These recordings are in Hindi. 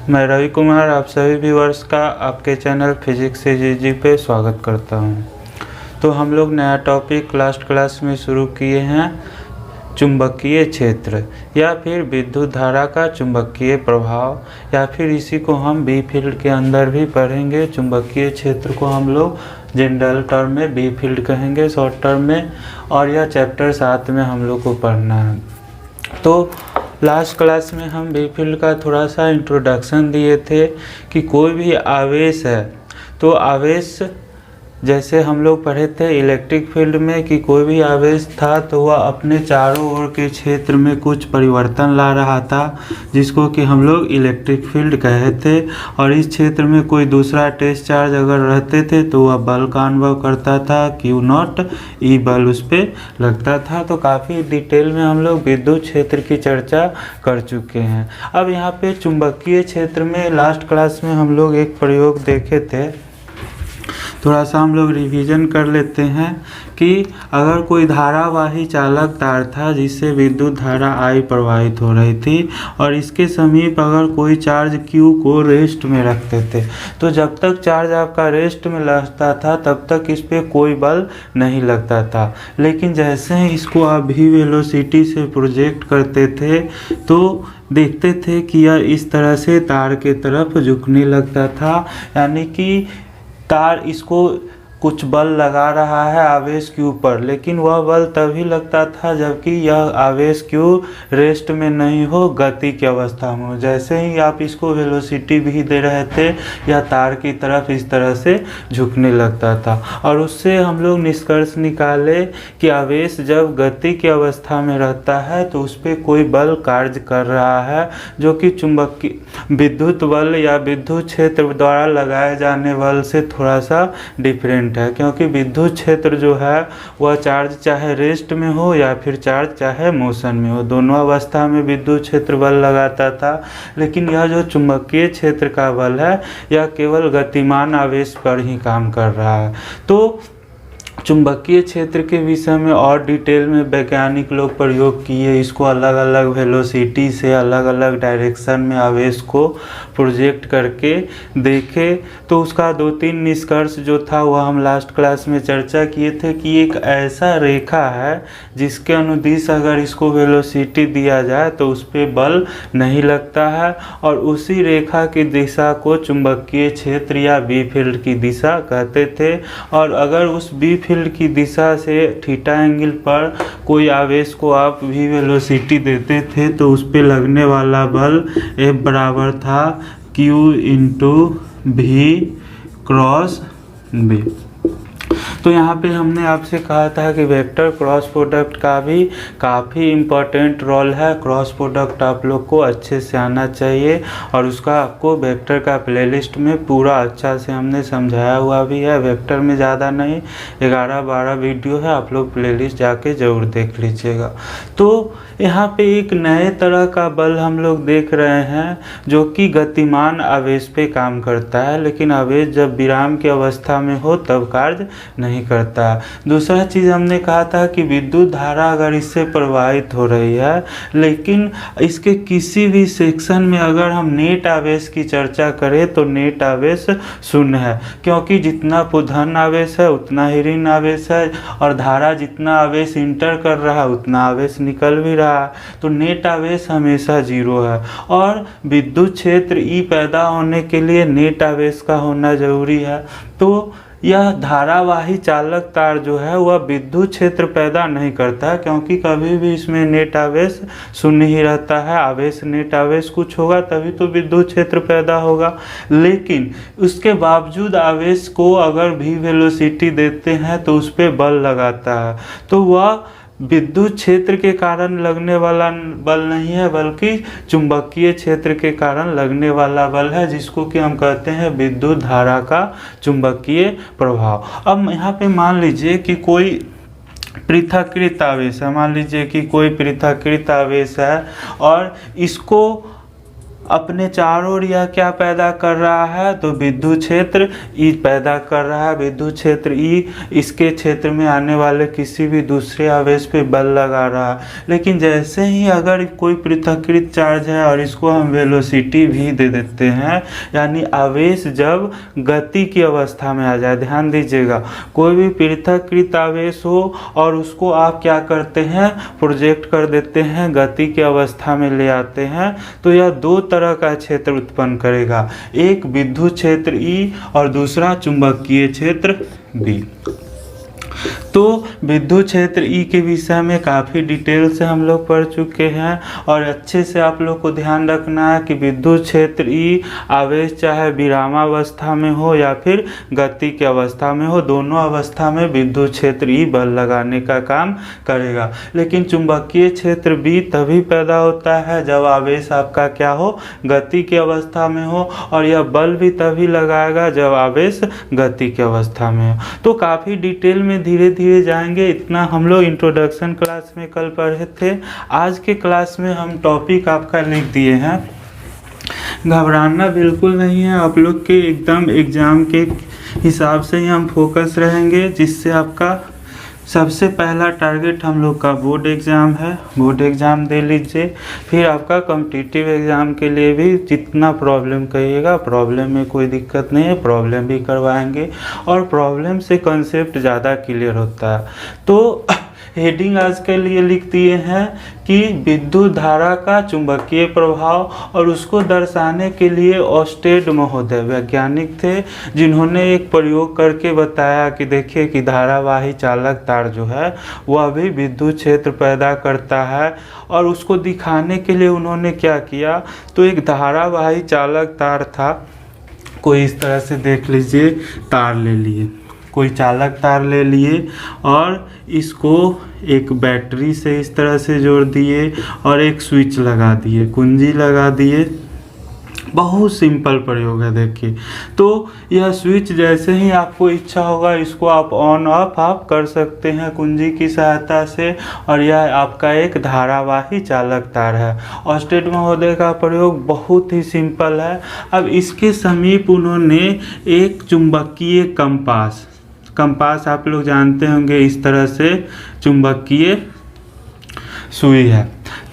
मैं रवि कुमार आप सभी व्यूअर्स का आपके चैनल फिजिक्स से जीजी पे स्वागत करता हूं। तो हम लोग नया टॉपिक लास्ट क्लास में शुरू किए हैं, चुंबकीय क्षेत्र या फिर विद्युत धारा का चुंबकीय प्रभाव, या फिर इसी को हम बी फील्ड के अंदर भी पढ़ेंगे। चुंबकीय क्षेत्र को हम लोग जनरल टर्म में बी फील्ड कहेंगे शॉर्ट टर्म में, और यह चैप्टर 7 में हम लोग को पढ़ना है। तो लास्ट क्लास में हम बी फील्ड का थोड़ा सा इंट्रोडक्शन दिए थे कि कोई भी आवेश है तो आवेश, जैसे हम लोग पढ़े थे इलेक्ट्रिक फील्ड में कि कोई भी आवेश था तो वह अपने चारों ओर के क्षेत्र में कुछ परिवर्तन ला रहा था, जिसको कि हम लोग इलेक्ट्रिक फील्ड कहे थे। और इस क्षेत्र में कोई दूसरा टेस्ट चार्ज अगर रहते थे तो वह बल का अनुभव करता था, क्यू नॉट ई बल उस पर लगता था। तो काफ़ी डिटेल में हम लोग विद्युत क्षेत्र की चर्चा कर चुके हैं। अब यहाँ पे चुंबकीय क्षेत्र में लास्ट क्लास में हम लोग एक प्रयोग देखे थे, थोड़ा सा हम लोग रिवीजन कर लेते हैं कि अगर कोई धारावाही चालक तार था जिससे विद्युत धारा I प्रवाहित हो रही थी और इसके समीप अगर कोई चार्ज Q को रेस्ट में रखते थे, तो जब तक चार्ज आपका रेस्ट में लगता था तब तक इस पर कोई बल नहीं लगता था। लेकिन जैसे ही इसको आप भी वेलोसिटी से प्रोजेक्ट करते थे तो देखते थे कि यह इस तरह से तार के तरफ झुकने लगता था, यानी कि तार इसको कुछ बल लगा रहा है आवेश Q पर, लेकिन वह बल तभी लगता था जबकि यह आवेश Q रेस्ट में नहीं हो, गति की अवस्था में हो। जैसे ही आप इसको वेलोसिटी भी दे रहे थे यह तार की तरफ इस तरह से झुकने लगता था। और उससे हम लोग निष्कर्ष निकाले कि आवेश जब गति की अवस्था में रहता है तो उस पर कोई बल कार्य कर रहा है, जो कि चुंबकीय विद्युत बल या विद्युत क्षेत्र द्वारा लगाए जाने बल से थोड़ा सा डिफरेंट है। क्योंकि विद्युत क्षेत्र जो है वह चार्ज चाहे रेस्ट में हो या फिर चार्ज चाहे मोशन में हो, दोनों अवस्था में विद्युत क्षेत्र बल लगाता था। लेकिन यह जो चुंबकीय क्षेत्र का बल है यह केवल गतिमान आवेश पर ही काम कर रहा है। तो चुंबकीय क्षेत्र के विषय में और डिटेल में वैज्ञानिक लोग प्रयोग किए, इसको अलग अलग वेलोसिटी से अलग अलग डायरेक्शन में आवेश को प्रोजेक्ट करके देखे। तो उसका 2-3 निष्कर्ष जो था वह हम लास्ट क्लास में चर्चा किए थे कि एक ऐसा रेखा है जिसके अनुदिश अगर इसको वेलोसिटी दिया जाए तो उस पर बल नहीं लगता है, और उसी रेखा की दिशा को चुंबकीय क्षेत्र या बी फील्ड की दिशा कहते थे। और अगर उस बी फील्ड की दिशा से थीटा एंगल पर कोई आवेश को आप भी वेलोसिटी देते थे तो उस पे लगने वाला बल F बराबर था Q into V cross B। तो यहाँ पे हमने आपसे कहा था कि वेक्टर क्रॉस प्रोडक्ट का भी काफ़ी इम्पोर्टेंट रोल है। क्रॉस प्रोडक्ट आप लोग को अच्छे से आना चाहिए, और उसका आपको वेक्टर का प्लेलिस्ट में पूरा अच्छा से हमने समझाया हुआ भी है। वेक्टर में ज़्यादा नहीं, 11-12 वीडियो है, आप लोग प्लेलिस्ट जाके ज़रूर देख लीजिएगा। तो यहाँ पे एक नए तरह का बल हम लोग देख रहे हैं जो कि गतिमान आवेश पे काम करता है, लेकिन आवेश जब विराम की अवस्था में हो तब कार्य नहीं करता। दूसरा चीज़ हमने कहा था कि विद्युत धारा अगर इससे प्रवाहित हो रही है लेकिन इसके किसी भी सेक्शन में अगर हम नेट आवेश की चर्चा करें तो नेट आवेश शून्य है, क्योंकि जितना धन आवेश है उतना ही ऋण आवेश है, और धारा जितना आवेश इंटर कर रहा है उतना आवेश निकल भी रहा है। तो नेट आवेश हमेशा 0 है, और विद्युत क्षेत्र E पैदा होने के लिए नेट आवेश का होना जरूरी है। तो यह धारावाही चालक तार जो है वह विद्युत क्षेत्र पैदा नहीं करता है, क्योंकि कभी भी इसमें नेट आवेश शून्य ही रहता है। आवेश नेट आवेश कुछ होगा तभी तो विद्युत क्षेत्र पैदा होगा। लेकिन उसके बावजूद आवेश को अगर भी वेलोसिटी देते हैं तो उस पर बल लगाता है, तो वह विद्युत क्षेत्र के कारण लगने वाला बल नहीं है, बल्कि चुंबकीय क्षेत्र के कारण लगने वाला बल है, जिसको कि हम कहते हैं विद्युत धारा का चुंबकीय प्रभाव। अब यहाँ पे मान लीजिए कि कोई पृथक्कृत आवेश है, मान लीजिए कि कोई पृथक्कृत आवेश है और इसको अपने चारों ओर यह क्या पैदा कर रहा है, तो विद्युत क्षेत्र ई पैदा कर रहा है। विद्युत क्षेत्र ई इसके क्षेत्र में आने वाले किसी भी दूसरे आवेश पे बल लगा रहा है। लेकिन जैसे ही अगर कोई पृथक्कृत चार्ज है और इसको हम वेलोसिटी भी दे देते हैं, यानी आवेश जब गति की अवस्था में आ जाए, ध्यान दीजिएगा, कोई भी पृथक्कृत आवेश हो और उसको आप क्या करते हैं, प्रोजेक्ट कर देते हैं, गति की अवस्था में ले आते हैं, तो यह दो तरह का क्षेत्र उत्पन्न करेगा, एक विद्युत क्षेत्र ई और दूसरा चुंबकीय क्षेत्र बी। तो विद्युत क्षेत्र ई के विषय में काफ़ी डिटेल से हम लोग पढ़ चुके हैं और अच्छे से आप लोग को ध्यान रखना है कि विद्युत क्षेत्र ई आवेश चाहे विरामावस्था में हो या फिर गति की अवस्था में हो, दोनों अवस्था में विद्युत क्षेत्र ई बल लगाने का काम करेगा। लेकिन चुंबकीय क्षेत्र बी तभी पैदा होता है जब आवेश आपका क्या हो, गति की अवस्था में हो, और यह बल भी तभी लगाएगा जब आवेश गति की अवस्था में हो। तो काफ़ी डिटेल में धीरे धीरे जाएंगे, इतना हम लोग इंट्रोडक्शन क्लास में कल पढ़े थे। आज के क्लास में हम टॉपिक आपका लिख दिए हैं, घबराना बिल्कुल नहीं है, आप लोग के एकदम एग्ज़ाम के हिसाब से ही हम फोकस रहेंगे, जिससे आपका सबसे पहला टारगेट हम लोग का बोर्ड एग्ज़ाम है। बोर्ड एग्ज़ाम दे लीजिए, फिर आपका कॉम्पिटिटिव एग्ज़ाम के लिए भी जितना प्रॉब्लम कहिएगा, प्रॉब्लम में कोई दिक्कत नहीं है, प्रॉब्लम भी करवाएंगे और प्रॉब्लम से कॉन्सेप्ट ज़्यादा क्लियर होता है। तो हेडिंग आज के लिए लिख दिए हैं कि विद्युत धारा का चुंबकीय प्रभाव, और उसको दर्शाने के लिए ऑस्टेड महोदय वैज्ञानिक थे, जिन्होंने एक प्रयोग करके बताया कि देखिए कि धारावाही चालक तार जो है वह भी विद्युत क्षेत्र पैदा करता है। और उसको दिखाने के लिए उन्होंने क्या किया, तो एक धारावाही चालक तार था, कोई इस तरह से देख लीजिए, तार ले लिए, कोई चालक तार ले लिए और इसको एक बैटरी से इस तरह से जोड़ दिए और एक स्विच लगा दिए, कुंजी लगा दिए। बहुत सिंपल प्रयोग है, देखिए। तो यह स्विच जैसे ही आपको इच्छा होगा इसको आप ऑन ऑफ आप कर सकते हैं कुंजी की सहायता से, और यह आपका एक धारावाही चालक तार है। ऑस्टेड महोदय का प्रयोग बहुत ही सिंपल है। अब इसके समीप उन्होंने एक चुंबकीय कंपास, कंपास आप लोग जानते होंगे, इस तरह से चुंबकीय सुई है।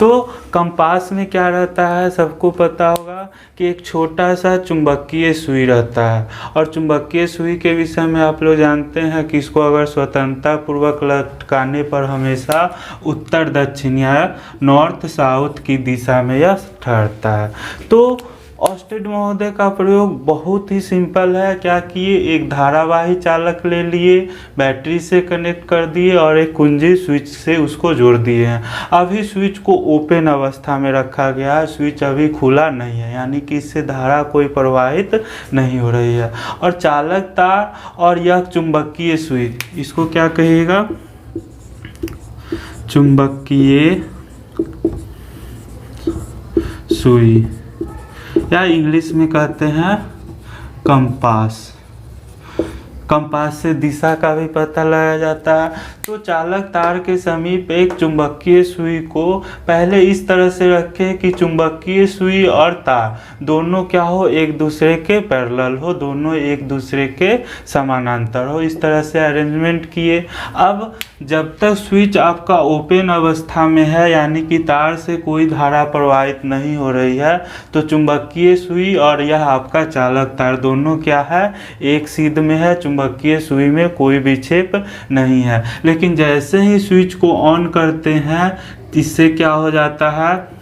तो कंपास में क्या रहता है, सबको पता होगा कि एक छोटा सा चुंबकीय सुई रहता है, और चुंबकीय सुई के विषय में आप लोग जानते हैं कि इसको अगर स्वतंत्रता पूर्वक लटकाने पर हमेशा उत्तर दक्षिण या नॉर्थ साउथ की दिशा में यह ठहरता है। तो ऑस्टेड महोदय का प्रयोग बहुत ही सिंपल है। क्या किए, एक धारावाही चालक ले लिए, बैटरी से कनेक्ट कर दिए और एक कुंजी स्विच से उसको जोड़ दिए हैं। अभी स्विच को ओपन अवस्था में रखा गया है, स्विच अभी खुला नहीं है, यानी कि इससे धारा कोई प्रवाहित नहीं हो रही है। और चालक तार और यह चुंबकीय सुई, इसको क्या कहिएगा, चुंबकीय सुई, या इंग्लिश में कहते हैं कंपास। कंपास से दिशा का भी पता लगाया जाता है। तो चालक तार के समीप एक चुंबकीय सुई को पहले इस तरह से रखें कि चुंबकीय सुई और तार दोनों क्या हो, एक दूसरे के पैरेलल हो, दोनों एक दूसरे के समानांतर हो, इस तरह से अरेंजमेंट किए। अब जब तक स्विच आपका ओपन अवस्था में है, यानी कि तार से कोई धारा प्रवाहित नहीं हो रही है, तो चुंबकीय सुई और यह आपका चालक तार दोनों क्या है, एक सीध में है, चुंबकीय सुई में कोई विक्षेप नहीं है। लेकिन जैसे ही स्विच को ऑन करते हैं, इससे क्या हो जाता है,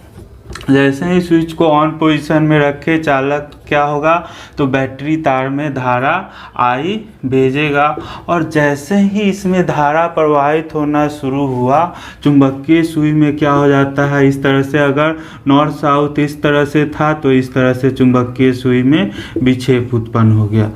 जैसे ही स्विच को ऑन पोजीशन में रखे चालक क्या होगा, तो बैटरी तार में धारा आई भेजेगा, और जैसे ही इसमें धारा प्रवाहित होना शुरू हुआ, चुंबकीय सुई में क्या हो जाता है, इस तरह से अगर नॉर्थ साउथ इस तरह से था तो इस तरह से चुंबकीय सुई में विक्षेप उत्पन्न हो गया।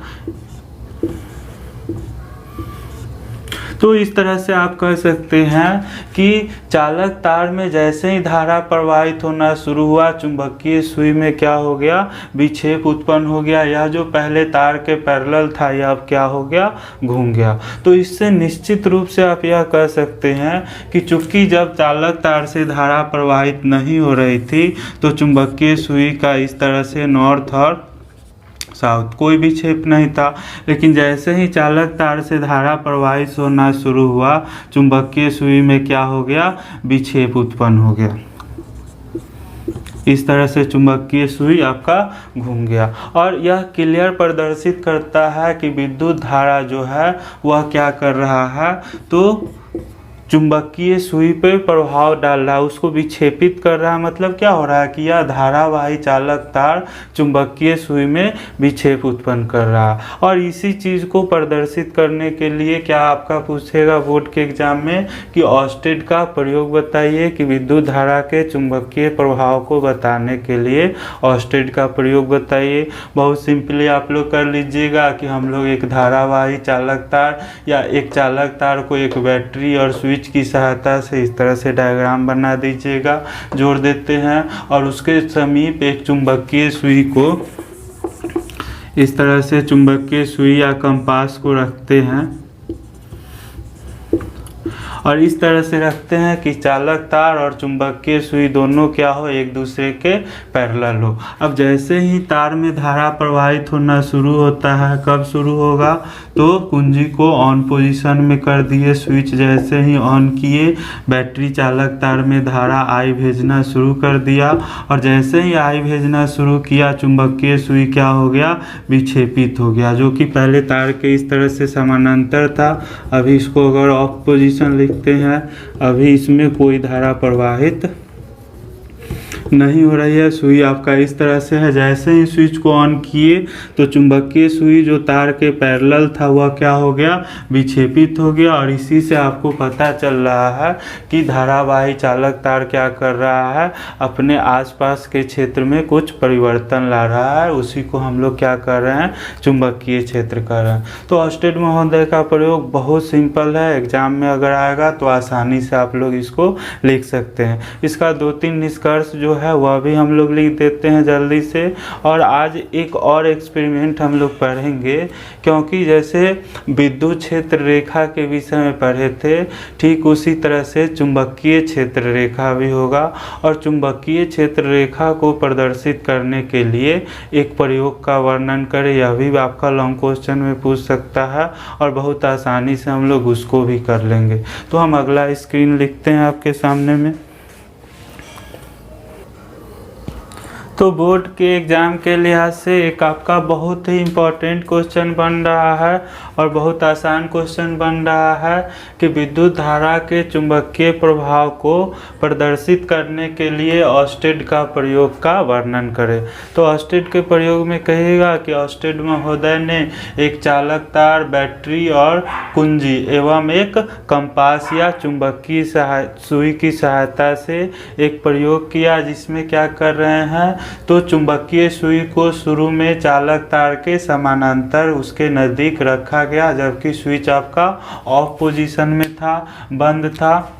तो इस तरह से आप कह सकते हैं कि चालक तार में जैसे ही धारा प्रवाहित होना शुरू हुआ, चुंबकीय सुई में क्या हो गया, विक्षेप उत्पन्न हो गया। यह जो पहले तार के पैरेलल था यह अब क्या हो गया, घूम गया। तो इससे निश्चित रूप से आप यह कह सकते हैं कि चूंकि जब चालक तार से धारा प्रवाहित नहीं हो रही थी तो चुंबकीय सुई का इस तरह से नॉर्थ और साउथ कोई भी क्षेप नहीं था, लेकिन जैसे ही चालक तार से धारा प्रवाहित होना शुरू हुआ, चुंबकीय सुई में क्या हो गया, विक्षेप उत्पन्न हो गया। इस तरह से चुंबकीय सुई आपका घूम गया और यह क्लियर प्रदर्शित करता है कि विद्युत धारा जो है वह क्या कर रहा है, तो चुंबकीय सुई पे प्रभाव डाल रहा है, उसको विक्षेपित कर रहा है। मतलब क्या हो रहा है कि यह धारावाही चालक तार चुंबकीय सुई में विक्षेप उत्पन्न कर रहा है। और इसी चीज़ को प्रदर्शित करने के लिए क्या आपका पूछेगा बोर्ड के एग्जाम में कि ऑस्टेड का प्रयोग बताइए, कि विद्युत धारा के चुंबकीय प्रभाव को बताने के लिए ऑस्टेड का प्रयोग बताइए। बहुत सिंपली आप लोग कर लीजिएगा कि हम लोग एक धारावाही चालक तार या एक चालक तार को एक बैटरी और स्विच की सहायता से इस तरह से डायग्राम बना दीजिएगा, जोड़ देते हैं और उसके समीप एक चुंबकीय सुई को इस तरह से चुंबकीय सुई या कंपास को रखते हैं और इस तरह से रखते हैं कि चालक तार और चुंबकीय सुई दोनों क्या हो, एक दूसरे के पैरेलल हो। अब जैसे ही तार में धारा प्रवाहित होना शुरू होता है, कब शुरू होगा, तो कुंजी को ऑन पोजीशन में कर दिए, स्विच जैसे ही ऑन किए, बैटरी चालक तार में धारा आई भेजना शुरू कर दिया और जैसे ही आई भेजना शुरू किया, चुंबकीय सुई क्या हो गया, विक्षेपित हो गया, जो कि पहले तार के इस तरह से समानांतर था। अभी इसको अगर ऑफ पोजीशन लिखते हैं, अभी इसमें कोई धारा प्रवाहित नहीं हो रही है, सुई आपका इस तरह से है। जैसे ही स्विच को ऑन किए तो चुंबकीय सुई जो तार के पैरेलल था वह क्या हो गया, विक्षेपित हो गया। और इसी से आपको पता चल रहा है कि धारावाही चालक तार क्या कर रहा है, अपने आसपास के क्षेत्र में कुछ परिवर्तन ला रहा है। उसी को हम लोग क्या कर रहे हैं, चुंबकीय क्षेत्र कर रहे हैं। तो ऑस्टेड महोदय का प्रयोग बहुत सिंपल है, एग्जाम में अगर आएगा तो आसानी से आप लोग इसको लिख सकते हैं। इसका 2-3 निष्कर्ष जो है वह भी हम लोग लिख देते हैं जल्दी से। और आज एक और एक्सपेरिमेंट हम लोग पढ़ेंगे, क्योंकि जैसे विद्युत क्षेत्र रेखा के विषय में पढ़े थे, ठीक उसी तरह से चुंबकीय क्षेत्र रेखा भी होगा। और चुंबकीय क्षेत्र रेखा को प्रदर्शित करने के लिए एक प्रयोग का वर्णन करें, यह भी आपका लॉन्ग क्वेश्चन में पूछ सकता है और बहुत आसानी से हम लोग उसको भी कर लेंगे। तो हम अगला स्क्रीन लिखते हैं आपके सामने में। तो बोर्ड के एग्ज़ाम के लिहाज से एक आपका बहुत ही इम्पोर्टेंट क्वेश्चन बन रहा है और बहुत आसान क्वेश्चन बन रहा है कि विद्युत धारा के चुंबकीय प्रभाव को प्रदर्शित करने के लिए ऑस्टेड का प्रयोग का वर्णन करें। तो ऑस्टेड के प्रयोग में कहेगा कि ऑस्टेड महोदय ने एक चालक तार, बैटरी और कुंजी एवं एक कंपास या चुंबकीय सुई की सहायता से एक प्रयोग किया, जिसमें क्या कर रहे हैं, तो चुंबकीय सुई को शुरू में चालक तार के समानांतर उसके नज़दीक रखा गया, जबकि स्विच आपका ऑफ पोजीशन में था, बंद था।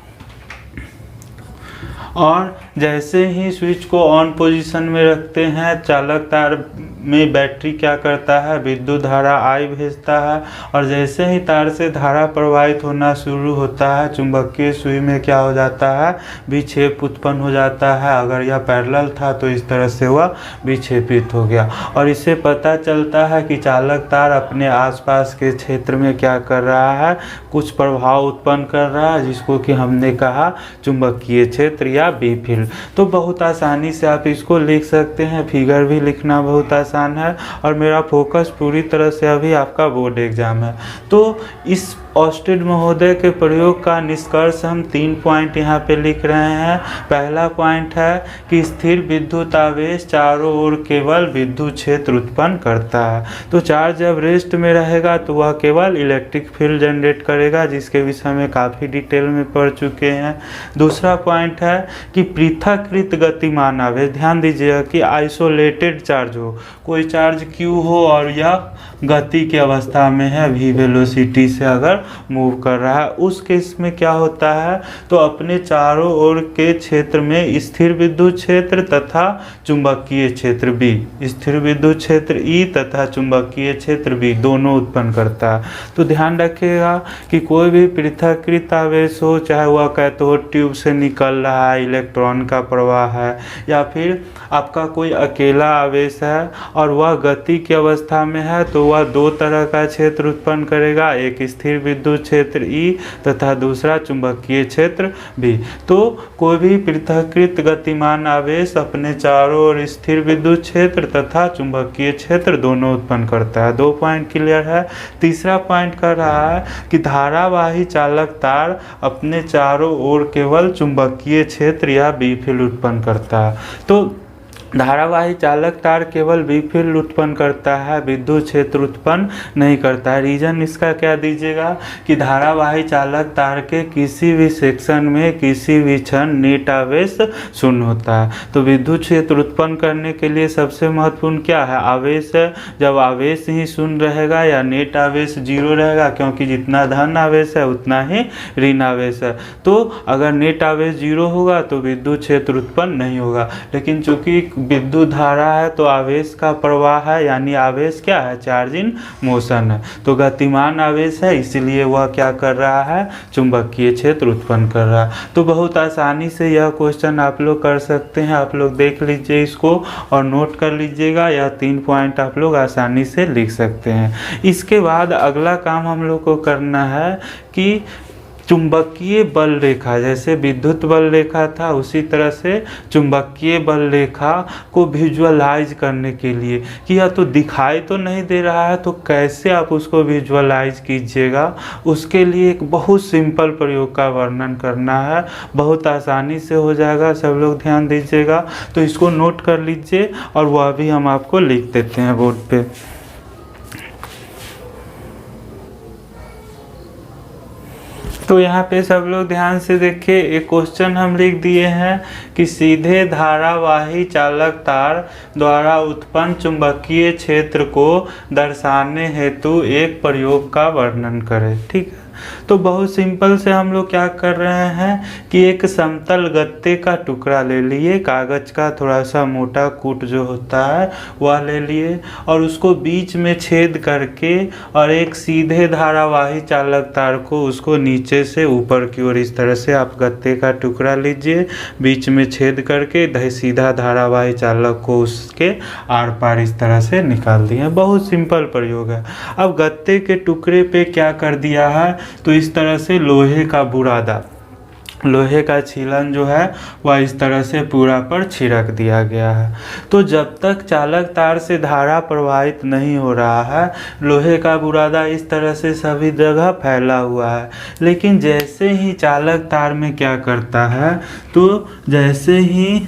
और जैसे ही स्विच को ऑन पोजीशन में रखते हैं, चालक तार में बैटरी क्या करता है, विद्युत धारा आई भेजता है और जैसे ही तार से धारा प्रवाहित होना शुरू होता है, चुंबकीय सुई में क्या हो जाता है, विक्षेप उत्पन्न हो जाता है। अगर यह पैरेलल था तो इस तरह से वह विक्षेपित हो गया। और इससे पता चलता है कि चालक तार अपने आसपास के क्षेत्र में क्या कर रहा है, कुछ प्रभाव उत्पन्न कर रहा है, जिसको कि हमने कहा चुंबकीय क्षेत्र या बी फील्ड। तो बहुत आसानी से आप इसको लिख सकते हैं, फिगर भी लिखना बहुत आसान है और मेरा फोकस पूरी तरह से अभी आपका बोर्ड एग्जाम है। तो इस ऑस्टेड महोदय के प्रयोग का निष्कर्ष हम 3 पॉइंट यहाँ पे लिख रहे हैं। पहला पॉइंट है कि स्थिर विद्युत आवेश चारों ओर केवल विद्युत क्षेत्र उत्पन्न करता है। तो चार्ज जब रेस्ट में रहेगा तो वह केवल इलेक्ट्रिक फील्ड जनरेट करेगा, जिसके विषय में काफ़ी डिटेल में पढ़ चुके हैं। दूसरा पॉइंट है कि पृथकृत गतिमान आवेश, ध्यान दीजिएगा कि आइसोलेटेड चार्ज हो, कोई चार्ज Q हो और यह गति की अवस्था में है, v वेलोसिटी से अगर मूव कर रहा है, उस केस में क्या होता है, तो अपने चारों ओर के क्षेत्र में स्थिर विद्युत क्षेत्र तथा चुंबकीय क्षेत्र B, स्थिर विद्युत क्षेत्र E तथा चुंबकीय क्षेत्र B दोनों उत्पन्न करता है। तो ध्यान रखिएगा कि कोई भी पृथकृत आवेश हो, चाहे वह कैथोड ट्यूब से निकल रहा है, इलेक्ट्रॉन का प्रवाह है, या फिर आपका कोई अकेला आवेश है और वह गति की अवस्था में है, तो वह दो तरह का क्षेत्र उत्पन्न करेगा, एक स्थिर विद्युत क्षेत्र E तथा दूसरा चुंबकीय क्षेत्र B। तो कोई भी पृथकृत गतिमान आवेश अपने चारों ओर स्थिर विद्युत क्षेत्र तथा चुंबकीय क्षेत्र दोनों उत्पन्न करता है। 2 पॉइंट क्लियर है। तीसरा पॉइंट कर रहा है कि धारावाही चालक तार अपने चारों ओर केवल चुंबकीय क्षेत्र या बी फील्ड उत्पन्न करता है। तो धारावाही चालक तार केवल बी फील्ड उत्पन्न करता है, विद्युत क्षेत्र उत्पन्न नहीं करता है। रीजन इसका क्या दीजिएगा कि धारावाही चालक तार के किसी भी सेक्शन में किसी भी क्षण नेट आवेश शून्य होता है। तो विद्युत क्षेत्र उत्पन्न करने के लिए सबसे महत्वपूर्ण क्या है, आवेश है। जब आवेश ही शून्य रहेगा या नेट आवेश 0 रहेगा, क्योंकि जितना धन आवेश है उतना ही ऋण आवेश है। तो अगर नेट आवेश 0 होगा तो विद्युत क्षेत्र उत्पन्न नहीं होगा। लेकिन चूंकि विद्युत धारा है तो आवेश का प्रवाह है, यानी आवेश क्या है, चार्ज इन मोशन है। तो गतिमान आवेश है, इसलिए वह क्या कर रहा है, चुंबकीय क्षेत्र उत्पन्न कर रहा है। तो बहुत आसानी से यह क्वेश्चन आप लोग कर सकते हैं। आप लोग देख लीजिए इसको और नोट कर लीजिएगा। यह 3 पॉइंट आप लोग आसानी से लिख सकते हैं। इसके बाद अगला काम हम लोग को करना है कि चुंबकीय बल रेखा, जैसे विद्युत बल रेखा था उसी तरह से चुंबकीय बल रेखा को विजुअलाइज करने के लिए कि यह तो दिखाई तो नहीं दे रहा है, तो कैसे आप उसको विजुअलाइज कीजिएगा, उसके लिए एक बहुत सिंपल प्रयोग का वर्णन करना है। बहुत आसानी से हो जाएगा, सब लोग ध्यान दीजिएगा। तो इसको नोट कर लीजिए और वह भी हम आपको लिख देते हैं बोर्ड पे। तो यहाँ पे सब लोग ध्यान से देखिए, एक क्वेश्चन हम लिख दिए हैं कि सीधे धारावाही चालक तार द्वारा उत्पन्न चुंबकीय क्षेत्र को दर्शाने हेतु एक प्रयोग का वर्णन करें। ठीक है, तो बहुत सिंपल से हम लोग क्या कर रहे हैं कि एक समतल गत्ते का टुकड़ा ले लिए, कागज का थोड़ा सा मोटा कूट जो होता है वह ले लिए और उसको बीच में छेद करके और एक सीधे धारावाही चालक तार को उसको नीचे से ऊपर की ओर इस तरह से आप गत्ते का टुकड़ा लीजिए, बीच में छेद करके सीधा धारावाही चालक को उसके आर पार इस तरह से निकाल दिए। बहुत सिंपल प्रयोग है। अब गत्ते के टुकड़े पे क्या कर दिया है, तो इस तरह से लोहे का बुरादा, लोहे का छीलन जो है वह इस तरह से पूरा पर छिड़क दिया गया है। तो जब तक चालक तार से धारा प्रवाहित नहीं हो रहा है, लोहे का बुरादा इस तरह से सभी जगह फैला हुआ है। लेकिन जैसे ही चालक तार में क्या करता है, तो जैसे ही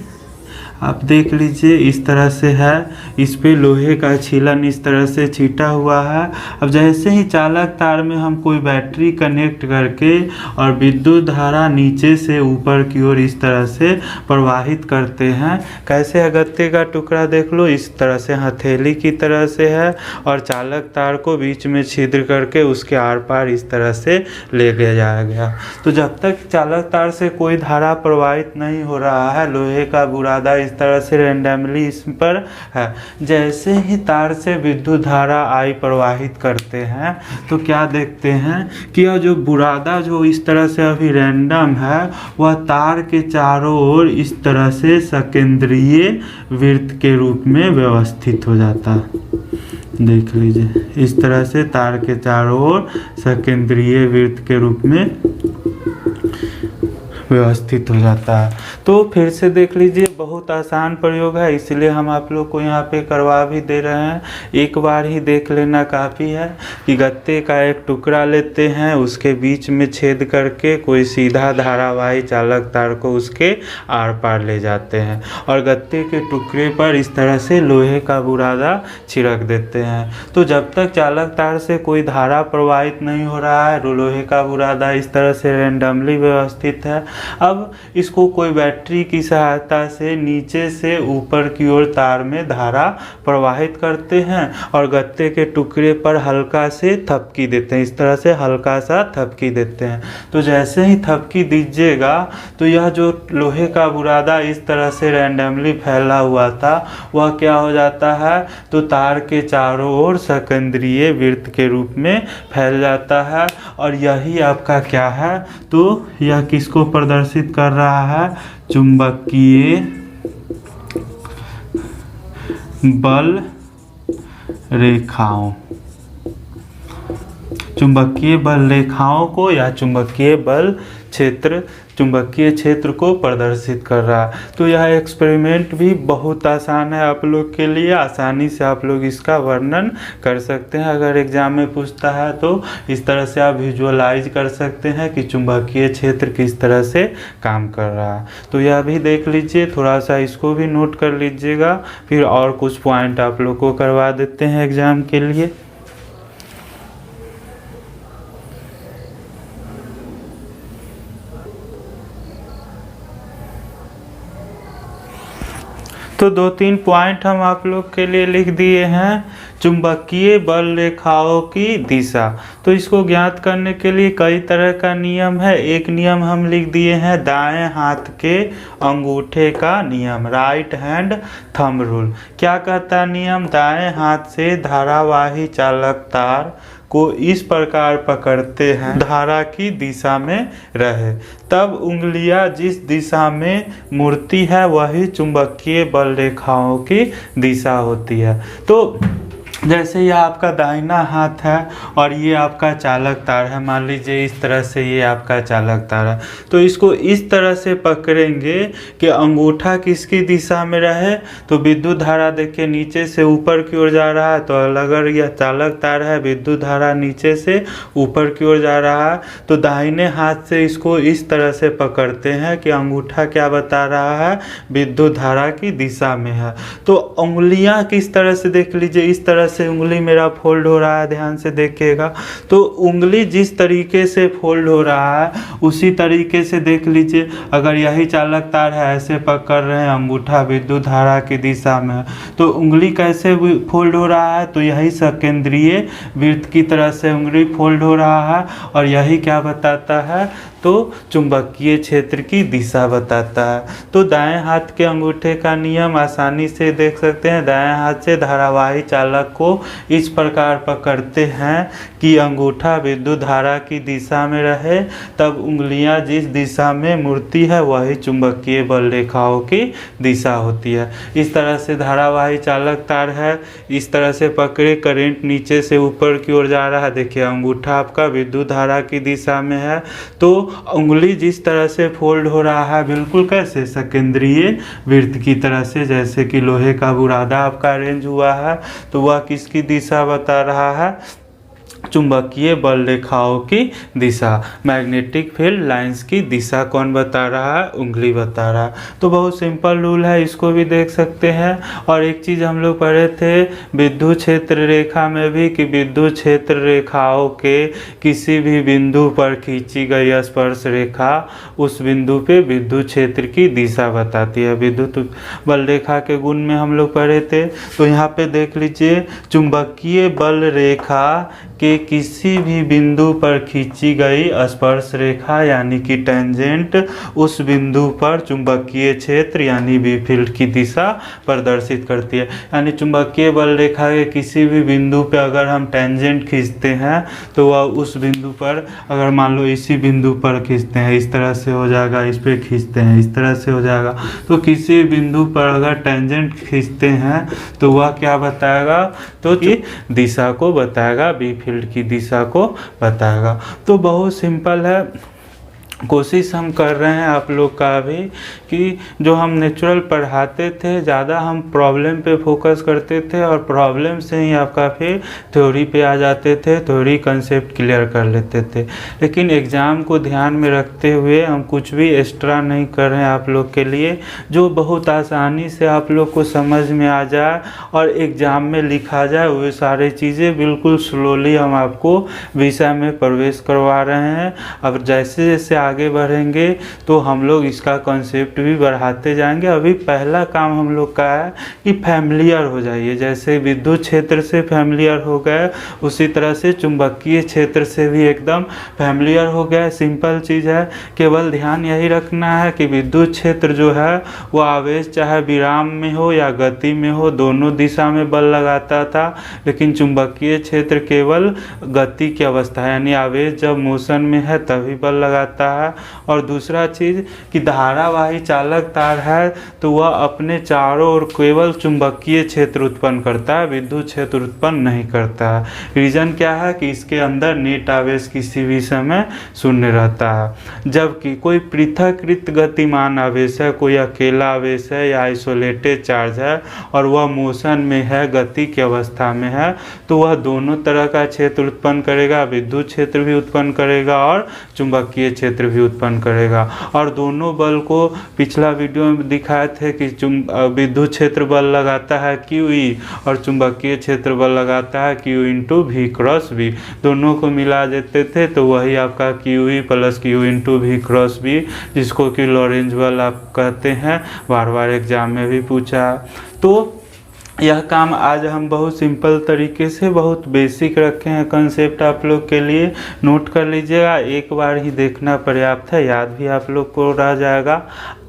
आप देख लीजिए इस तरह से है, इस पे लोहे का छीलन इस तरह से छीटा हुआ है। अब जैसे ही चालक तार में हम कोई बैटरी कनेक्ट करके और विद्युत धारा नीचे से ऊपर की ओर इस तरह से प्रवाहित करते हैं, कैसे है, गत्ते का टुकड़ा देख लो इस तरह से हथेली की तरह से है और चालक तार को बीच में छिद्र करके उसके आर पार इस तरह से ले जाया गया। तो जब तक चालक तार से कोई धारा प्रवाहित नहीं हो रहा है, लोहे का बुरादा इस तरह से रैंडमली इस पर है। जैसे ही तार से विद्युत धारा आई प्रवाहित करते हैं, तो क्या देखते हैं कि यह जो बुरादा जो इस तरह से अभी रैंडम है, वह तार के चारों ओर इस तरह से सकेंद्रीय वृत्त के रूप में व्यवस्थित हो जाता है। देख लीजिए इस तरह से तार के चारों ओर सकेंद्रीय वृत्त के रूप में व्यवस्थित हो जाता है। तो फिर से देख लीजिए, बहुत आसान प्रयोग है, इसलिए हम आप लोग को यहाँ पे करवा भी दे रहे हैं। एक बार ही देख लेना काफ़ी है कि गत्ते का एक टुकड़ा लेते हैं, उसके बीच में छेद करके कोई सीधा धारावाही चालक तार को उसके आर पार ले जाते हैं और गत्ते के टुकड़े पर इस तरह से लोहे का बुरादा छिड़क देते हैं। तो जब तक चालक तार से कोई धारा प्रवाहित नहीं हो रहा है, लोहे का बुरादा इस तरह से रैंडमली व्यवस्थित है, अब इसको कोई बैटरी की सहायता से नीचे से ऊपर की ओर तार में धारा प्रवाहित करते हैं और गत्ते के टुकड़े पर हल्का से थपकी देते हैं। इस तरह से हल्का सा थपकी देते हैं। तो जैसे ही थपकी दीजिएगा तो यह जो लोहे का बुरादा इस तरह से रैंडमली फैला हुआ था वह क्या हो जाता है, तो तार के चारों ओर संकेंद्रीय वृत्त के रूप में फैल जाता है। और यही आपका क्या है, तो यह किसको प्रदर्शित कर रहा है, चुंबकीय बल रेखाओं, चुंबकीय बल रेखाओं को या चुंबकीय बल क्षेत्र, चुंबकीय क्षेत्र को प्रदर्शित कर रहा है। तो यह एक्सपेरिमेंट भी बहुत आसान है आप लोग के लिए, आसानी से आप लोग इसका वर्णन कर सकते हैं। अगर एग्जाम में पूछता है तो इस तरह से आप विजुअलाइज कर सकते हैं कि चुंबकीय क्षेत्र किस तरह से काम कर रहा है। तो यह भी देख लीजिए, थोड़ा सा इसको भी नोट कर लीजिएगा, फिर और कुछ पॉइंट आप लोग को करवा देते हैं एग्जाम के लिए। तो 2-3 पॉइंट हम आप लोग के लिए लिख दिए हैं। चुंबकीय बल रेखाओं की दिशा, तो इसको ज्ञात करने के लिए कई तरह का नियम है। एक नियम हम लिख दिए हैं दाएं हाथ के अंगूठे का नियम, राइट हैंड थंब रूल। क्या कहता है नियम, दाएं हाथ से धारावाही चालक तार को इस प्रकार पकड़ते हैं धारा की दिशा में रहे, तब उंगलियां जिस दिशा में मुड़ती है वही चुंबकीय बल रेखाओं की दिशा होती है। तो जैसे यह आपका दाहिना हाथ है और ये आपका चालक तार है, मान लीजिए इस तरह से ये आपका चालक तार है, तो इसको इस तरह से पकड़ेंगे कि अंगूठा किसकी दिशा में रहे, तो विद्युत धारा देखिए नीचे से ऊपर की ओर जा रहा है। तो अगर यह चालक तार है, विद्युत धारा नीचे से ऊपर की ओर जा रहा है, तो दाहिने हाथ से इसको इस तरह से पकड़ते हैं कि अंगूठा क्या बता रहा है, विद्युत धारा की दिशा में है। तो उंगलियां किस तरह से देख लीजिए, इस तरह से उंगली मेरा फोल्ड हो रहा है, ध्यान से देखिएगा। तो उंगली जिस तरीके से फोल्ड हो रहा है उसी तरीके से देख लीजिए। अगर यही चालक तार है, ऐसे पकड़ रहे हैं, अंगूठा विद्युत धारा की दिशा में है, तो उंगली कैसे फोल्ड हो रहा है, तो यही संकेंद्रीय वृत्त की तरह से उंगली फोल्ड हो रहा है। और यही क्या बताता है, तो चुंबकीय क्षेत्र की दिशा बताता है। तो दाएं हाथ के अंगूठे का नियम आसानी से देख सकते हैं। दाएं हाथ से धारावाही चालक को इस प्रकार पकड़ते हैं कि अंगूठा विद्युत धारा की दिशा में रहे, तब उंगलियां जिस दिशा में मुड़ती है वही चुंबकीय बल रेखाओं की दिशा होती है। इस तरह से धारावाही चालक तार है, इस तरह से पकड़े, करंट नीचे से ऊपर की ओर जा रहा है। देखिए अंगूठा आपका विद्युत धारा की दिशा में है, तो उंगली जिस तरह से फोल्ड हो रहा है बिल्कुल कैसे, संकेंद्रीय वृत्त की तरह से, जैसे कि लोहे का बुरादा आपका अरेंज हुआ है, तो वह किसकी दिशा बता रहा है, चुंबकीय बल रेखाओं की दिशा। मैग्नेटिक फील्ड लाइंस की दिशा कौन बता रहा है, उंगली बता रहा है। तो बहुत सिंपल रूल है, इसको भी देख सकते हैं। और एक चीज़ हम लोग पढ़े थे विद्युत क्षेत्र रेखा में भी कि विद्युत क्षेत्र रेखाओं के किसी भी बिंदु पर खींची गई स्पर्श रेखा उस बिंदु पे विद्युत क्षेत्र की दिशा बताती है। विद्युत बल रेखा के गुण में हम लोग पढ़े थे। तो यहाँ पे देख लीजिए, चुंबकीय बल रेखा के किसी भी बिंदु पर खींची गई स्पर्श रेखा यानी कि टेंजेंट उस बिंदु पर चुंबकीय क्षेत्र यानी बी फील्ड की दिशा प्रदर्शित करती है। यानी चुंबकीय बल रेखा के किसी भी बिंदु पर अगर हम टेंजेंट खींचते हैं तो वह उस बिंदु पर, अगर मान लो इसी बिंदु पर खींचते हैं, इस तरह से हो जाएगा, इस पर खींचते हैं इस तरह से हो जाएगा। तो किसी बिंदु पर अगर टेंजेंट खींचते हैं तो वह क्या बताएगा, तो दिशा को बताएगा, बी फील्ड की दिशा को बताएगा। तो बहुत सिंपल है, कोशिश हम कर रहे हैं आप लोग का भी कि जो हम नेचुरल पढ़ाते थे ज़्यादा हम प्रॉब्लम पे फोकस करते थे और प्रॉब्लम से ही आपका फिर थ्योरी पे आ जाते थे, थ्योरी कंसेप्ट क्लियर कर लेते थे। लेकिन एग्ज़ाम को ध्यान में रखते हुए हम कुछ भी एक्स्ट्रा नहीं कर रहे हैं आप लोग के लिए, जो बहुत आसानी से आप लोग को समझ में आ जाए और एग्ज़ाम में लिखा जाए, वो सारी चीज़ें बिल्कुल स्लोली हम आपको विषय में प्रवेश करवा रहे हैं। अब जैसे जैसे आगे बढ़ेंगे तो हम लोग इसका कॉन्सेप्ट भी बढ़ाते जाएंगे। अभी पहला काम हम लोग का है कि फैमिलियर हो जाइए। जैसे विद्युत क्षेत्र से फैमिलियर हो गए, उसी तरह से चुंबकीय क्षेत्र से भी एकदम फैमिलियर हो गया। सिंपल चीज़ है, केवल ध्यान यही रखना है कि विद्युत क्षेत्र जो है वो आवेश चाहे विराम में हो या गति में हो, दोनों दिशा में बल लगाता था। लेकिन चुंबकीय क्षेत्र केवल गति की अवस्था है, यानी आवेश जब मोशन में है तभी बल लगाता है। और दूसरा चीज़ कि धारावाही चालक तार है तो वह अपने चारों ओर केवल चुंबकीय क्षेत्र उत्पन्न करता है, विद्युत क्षेत्र उत्पन्न नहीं करता है। रीज़न क्या है कि इसके अंदर नेट आवेश किसी भी समय शून्य रहता है। जबकि कोई पृथकृत गतिमान आवेश है, कोई अकेला आवेश है या आइसोलेटेड चार्ज है और वह मोशन में है, गति की अवस्था में है, तो वह दोनों तरह का क्षेत्र उत्पन्न करेगा, विद्युत क्षेत्र भी उत्पन्न करेगा और चुंबकीय क्षेत्र भी उत्पन्न करेगा। और दोनों बल को पिछला वीडियो में दिखाए थे कि विद्युत क्षेत्र बल लगाता है QE और चुंबकीय क्षेत्र बल लगाता है Q into V cross V। दोनों को मिला देते थे तो वही आपका QE plus Q into V cross V, जिसको कि लॉरेंज बल आप कहते हैं, बार बार एग्जाम में भी पूछा। तो यह काम आज हम बहुत सिंपल तरीके से, बहुत बेसिक रखे हैं कंसेप्ट आप लोग के लिए। नोट कर लीजिएगा, एक बार ही देखना पर्याप्त है, याद भी आप लोग को रह जाएगा।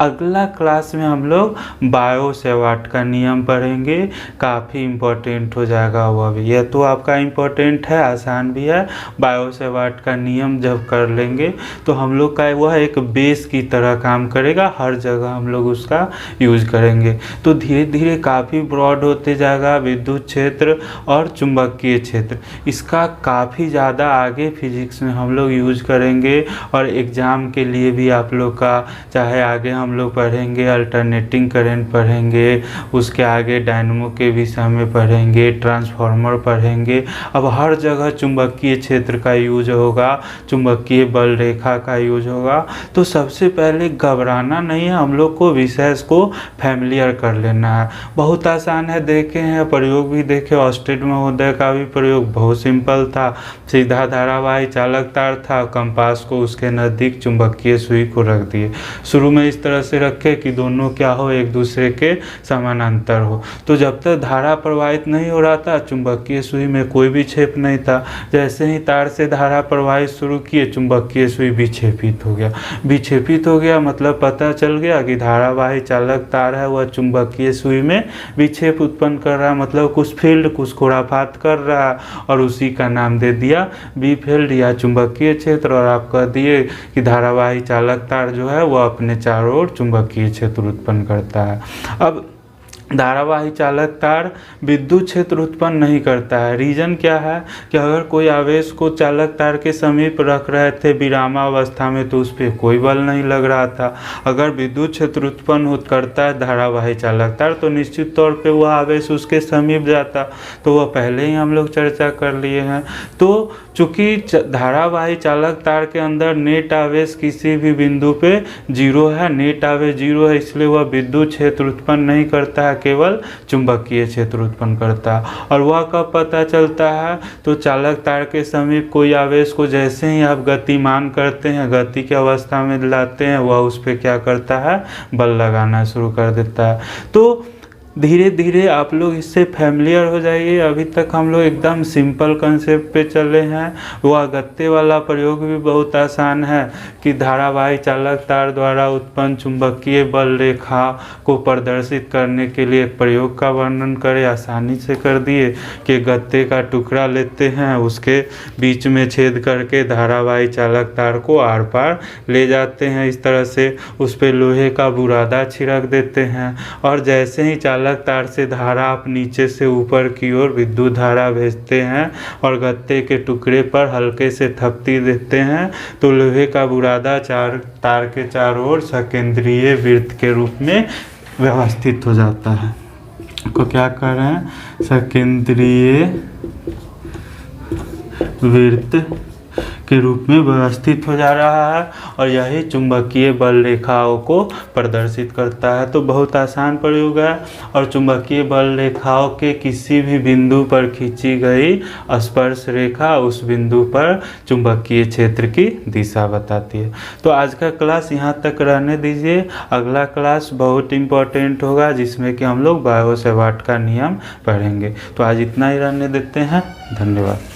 अगला क्लास में हम लोग बायो सेवाट का नियम पढ़ेंगे, काफ़ी इम्पोर्टेंट हो जाएगा वह भी। यह तो आपका इम्पोर्टेंट है, आसान भी है। बायो सेवाट का नियम जब कर लेंगे तो हम लोग का वह एक बेस की तरह काम करेगा, हर जगह हम लोग उसका यूज करेंगे। तो धीरे धीरे काफ़ी ब्रॉड होते जाएगा विद्युत क्षेत्र और चुंबकीय क्षेत्र। इसका काफ़ी ज़्यादा आगे फिजिक्स में हम लोग यूज करेंगे और एग्ज़ाम के लिए भी आप लोग का, चाहे आगे हम लोग पढ़ेंगे अल्टरनेटिंग करंट पढ़ेंगे, उसके आगे डायनेमो के विषय में पढ़ेंगे, ट्रांसफार्मर पढ़ेंगे। अब हर जगह चुंबकीय क्षेत्र का यूज होगा, चुंबकीय बल रेखा का यूज होगा। तो सबसे पहले घबराना नहीं है, हम लोग को विषय को फैमिलियर कर लेना है। बहुत आसान है, देखे हैं, प्रयोग भी देखे। ऑस्टेड महोदय का भी प्रयोग बहुत सिंपल था, सीधा धारावाही चालक तार था, कंपास को उसके नज़दीक चुंबकीय सुई को रख दिए। शुरू में इस तरह से रखे कि दोनों क्या हो, एक दूसरे के समानांतर हो। तो जब तक धारा प्रवाहित नहीं हो रहा था, चुंबकीय सुई में कोई विक्षेप नहीं था। जैसे ही तार से धारा प्रवाहित शुरू किए, चुंबकीय सुई विक्षेपित हो गया। विक्षेपित हो गया मतलब पता चल गया कि धारावाही चालक तार है वह चुंबकीय सुई में विक्षेप उत्पन्न कर रहा है, मतलब कुछ फील्ड, कुछ खुराफात कर रहा है, और उसी का नाम दे दिया बी फील्ड या चुंबकीय क्षेत्र। और आप कह दिए कि धारावाही चालक तार जो है वह अपने चारों ओर चुंबकीय क्षेत्र उत्पन्न करता है। अब धारावाही चालक तार विद्युत क्षेत्र उत्पन्न नहीं करता है। रीजन क्या है कि अगर कोई आवेश को चालक तार के समीप रख रहे थे विरामावस्था में तो उस पर कोई बल नहीं लग रहा था। अगर विद्युत क्षेत्र उत्पन्न करता है धारावाही चालक तार तो निश्चित तौर पे वह आवेश उसके समीप जाता, तो वह पहले ही हम लोग चर्चा कर लिए हैं। तो चूँकि धारावाही चालक तार के अंदर नेट आवेश किसी भी बिंदु पे जीरो है, नेट आवेश जीरो है, इसलिए वह विद्युत क्षेत्र उत्पन्न नहीं करता है, केवल चुंबकीय क्षेत्र उत्पन्न करता है। और वह कब पता चलता है, तो चालक तार के समीप कोई आवेश को जैसे ही आप गतिमान करते हैं, गति की अवस्था में लाते हैं, वह उस पर क्या करता है, बल लगाना शुरू कर देता है। तो धीरे धीरे आप लोग इससे फैमिलियर हो जाइए। अभी तक हम लोग एकदम सिंपल कंसेप्ट पे चले हैं। वह गत्ते वाला प्रयोग भी बहुत आसान है कि धारावाही चालक तार द्वारा उत्पन्न चुंबकीय बल रेखा को प्रदर्शित करने के लिए एक प्रयोग का वर्णन करें। आसानी से कर दिए कि गत्ते का टुकड़ा लेते हैं, उसके बीच में छेद करके धारावाही चालक तार को आर पार ले जाते हैं। इस तरह से उस पर लोहे का बुरादा छिड़क देते हैं और जैसे ही चालक तार से धारा आप नीचे से ऊपर की ओर विद्युत धारा भेजते हैं और गत्ते के टुकड़े पर हल्के से थपकी देते हैं तो लोहे का बुरादा तार के चारों ओर सकेंद्रीय वृत्त के रूप में व्यवस्थित हो जाता है। को क्या कर रहे हैं, सकेंद्रीय वृत्त के रूप में व्यवस्थित हो जा रहा है और यही चुंबकीय बल रेखाओं को प्रदर्शित करता है। तो बहुत आसान प्रयोग है और चुंबकीय बल रेखाओं के किसी भी बिंदु पर खींची गई स्पर्श रेखा उस बिंदु पर चुंबकीय क्षेत्र की दिशा बताती है। तो आज का क्लास यहाँ तक रहने दीजिए। अगला क्लास बहुत इम्पोर्टेंट होगा जिसमें कि हम लोग बायो सेवार्ट का नियम पढ़ेंगे। तो आज इतना ही रहने देते हैं। धन्यवाद।